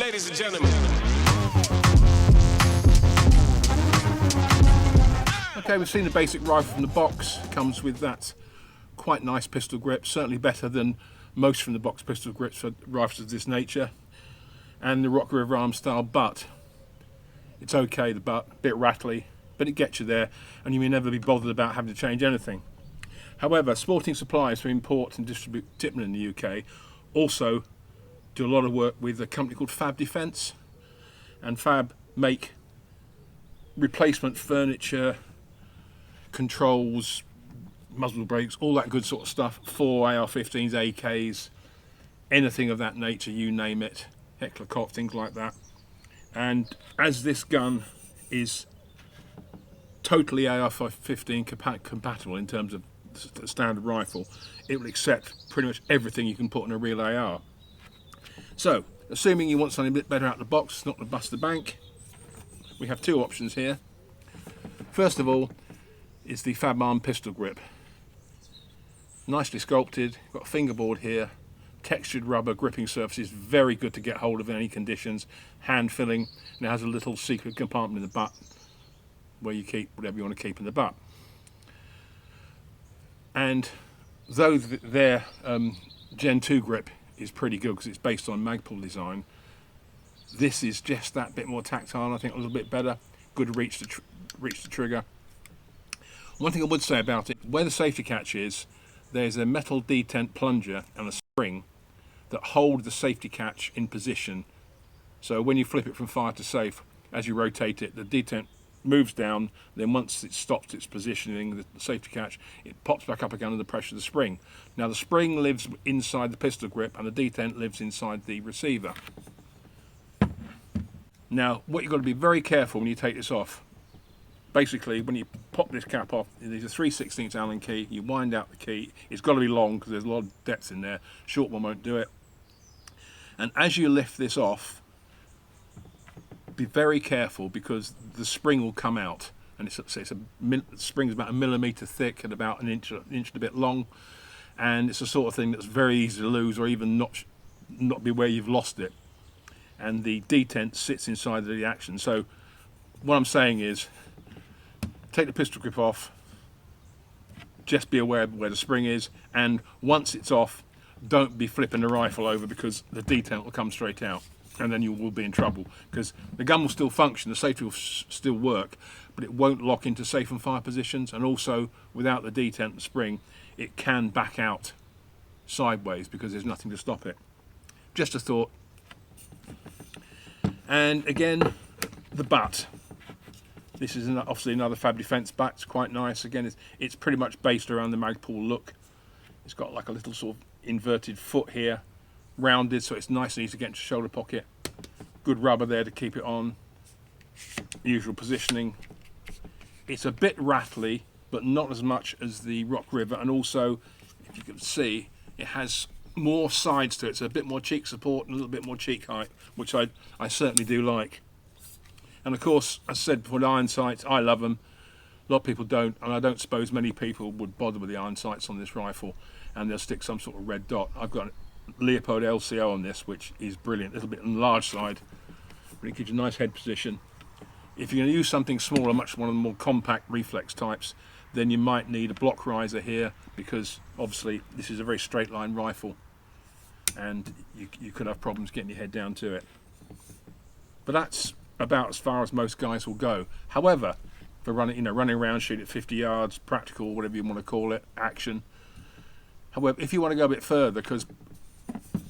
ladies and gentlemen. Okay, we've seen the basic rifle from the box. Comes with that quite nice pistol grip, certainly better than most from the box pistol grips for rifles of this nature. And the Rock River arm style butt. It's okay, the butt, a bit rattly, but it gets you there, and you may never be bothered about having to change anything. However, sporting suppliers who import and distribute Tippman in the UK also do a lot of work with a company called Fab Defense, and Fab make replacement furniture, controls, muzzle brakes, all that good sort of stuff for AR-15s, AKs, anything of that nature, you name it, Heckler Koch, things like that. And as this gun is totally AR-15 compatible in terms of the standard rifle, it will accept pretty much everything you can put in a real AR. So, assuming you want something a bit better out of the box, not to bust the bank, we have two options here. First of all is the Fab Arm pistol grip. Nicely sculpted, got a fingerboard here, textured rubber gripping surfaces, very good to get hold of in any conditions, hand filling, and it has a little secret compartment in the butt where you keep whatever you want to keep in the butt. And though their Gen 2 grip is pretty good because it's based on Magpul design, this is just that bit more tactile, I think a little bit better, good reach to trigger. One thing I would say about it, where the safety catch is, there's a metal detent plunger and a spring that hold the safety catch in position. So when you flip it from fire to safe, as you rotate it, the detent moves down, then once it stops its positioning, the safety catch, it pops back up again under the pressure of the spring. Now the spring lives inside the pistol grip and the detent lives inside the receiver. Now what you've got to be very careful when you take this off, basically when you pop this cap off, there's a 3/16 Allen key, you wind out the key, it's got to be long because there's a lot of depth in there, short one won't do it. And as you lift this off, be very careful because the spring will come out, and the spring is about 1 millimeter thick and about an inch and a bit long, and it's the sort of thing that's very easy to lose or even not be where you've lost it. And the detent sits inside the action. So what I'm saying is, take the pistol grip off, just be aware of where the spring is, and once it's off, don't be flipping the rifle over because the detent will come straight out, and then you will be in trouble because the gun will still function, the safety will still work, but it won't lock into safe and fire positions, and also without the detent and spring it can back out sideways because there's nothing to stop it. Just a thought. And again, the butt. This is obviously another Fab Defense butt. It's quite nice. Again, it's pretty much based around the Magpul look. It's got like a little sort of inverted foot here, rounded, so it's nice and easy to get into your shoulder pocket. Good rubber there to keep it on. Usual positioning. It's a bit rattly, but not as much as the Rock River, and also, if you can see, it has more sides to it, so a bit more cheek support and a little bit more cheek height, which I certainly do like. And of course, as I said before, the iron sights, I love them. A lot of people don't, and I don't suppose many people would bother with the iron sights on this rifle, and they'll stick some sort of red dot. I've got a Leopard LCO on this, which is brilliant, a little bit on the large side, but it gives you a nice head position. If you're going to use something smaller, much one of the more compact reflex types, then you might need a block riser here, because obviously this is a very straight line rifle, and you could have problems getting your head down to it. But that's about as far as most guys will go. However, for running around, shoot at 50 yards, practical, whatever you want to call it, action. However, if you want to go a bit further, because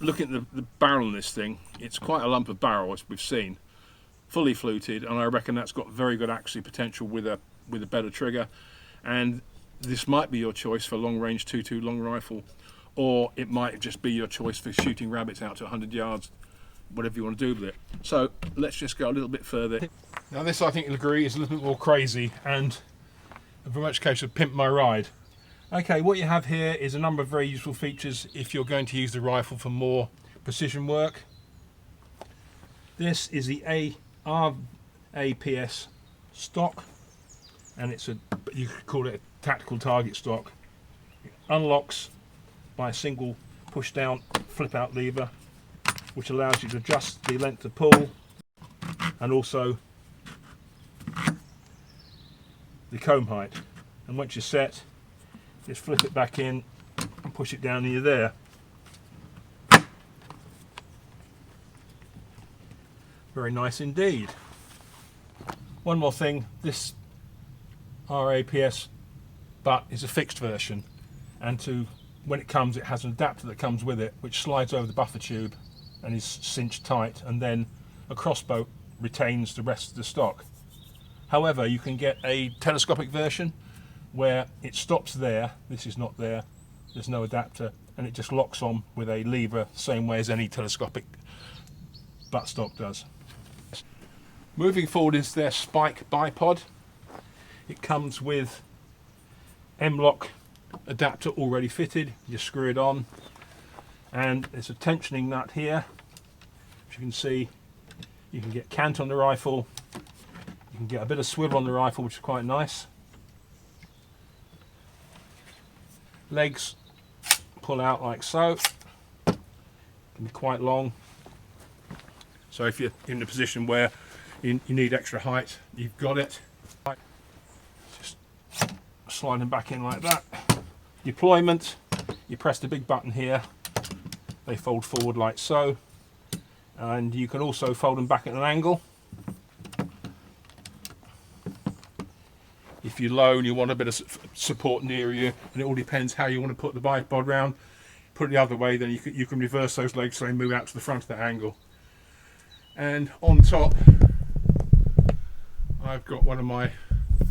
looking at the barrel on this thing, it's quite a lump of barrel, as we've seen, fully fluted, and I reckon that's got very good accuracy potential with a better trigger. And this might be your choice for long-range 2.2 long rifle, or it might just be your choice for shooting rabbits out to 100 yards, whatever you want to do with it. So let's just go a little bit further. Now this, I think you'll agree, is a little bit more crazy and very much a case of pimp my ride. Okay, what you have here is a number of very useful features if you're going to use the rifle for more precision work. This is the RAPS stock, and you could call it a tactical target stock. It unlocks by a single push down flip out lever. which allows you to adjust the length of pull and also the comb height. And once you're set, just flip it back in and push it down and you're there. Very nice indeed. One more thing, this RAPS butt is a fixed version, and when it comes, it has an adapter that comes with it which slides over the buffer tube and is cinched tight, and then a crossbow retains the rest of the stock. However, you can get a telescopic version where it stops there, this is not there, there's no adapter, and it just locks on with a lever, same way as any telescopic buttstock does. Moving forward is their spike bipod. It comes with M-lock adapter already fitted. You screw it on, and there's a tensioning nut here. As you can see, you can get cant on the rifle, you can get a bit of swivel on the rifle, which is quite nice. Legs pull out like so, can be quite long, so if you're in a position where you need extra height, you've got it. Just slide them back in like that. Deployment, you press the big button here, they fold forward like so, and you can also fold them back at an angle. If you're low and you want a bit of support near you, and it all depends how you want to put the bipod round. Put it the other way, then you can reverse those legs so they move out to the front of that angle. And on top, I've got one of my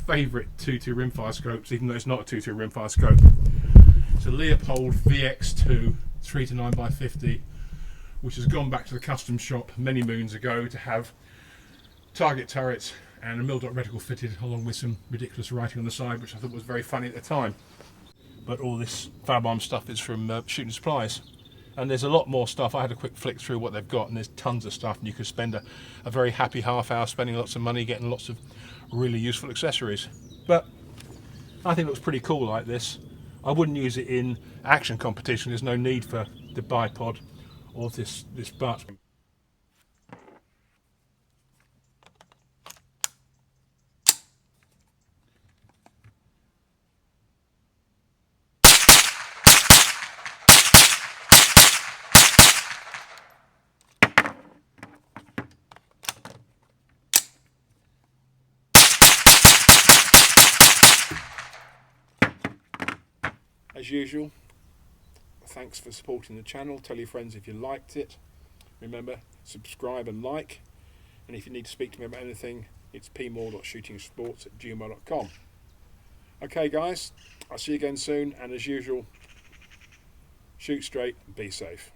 favourite 2.2 rimfire scopes, even though it's not a 2.2 rimfire scope. It's a Leopold VX2 3-9x50, which has gone back to the custom shop many moons ago to have target turrets and a mil-dot reticle fitted, along with some ridiculous writing on the side, which I thought was very funny at the time. But all this Fab Arm stuff is from Shooting Supplies. And there's a lot more stuff. I had a quick flick through what they've got, and there's tons of stuff, and you could spend a very happy half hour spending lots of money getting lots of really useful accessories. But I think it looks pretty cool like this. I wouldn't use it in action competition. There's no need for the bipod or this butt. As usual, thanks for supporting the channel. Tell your friends if you liked it. Remember, subscribe and like. And if you need to speak to me about anything, it's pmoore.shootingsports@gmail.com. Okay guys, I'll see you again soon, and as usual, shoot straight and be safe.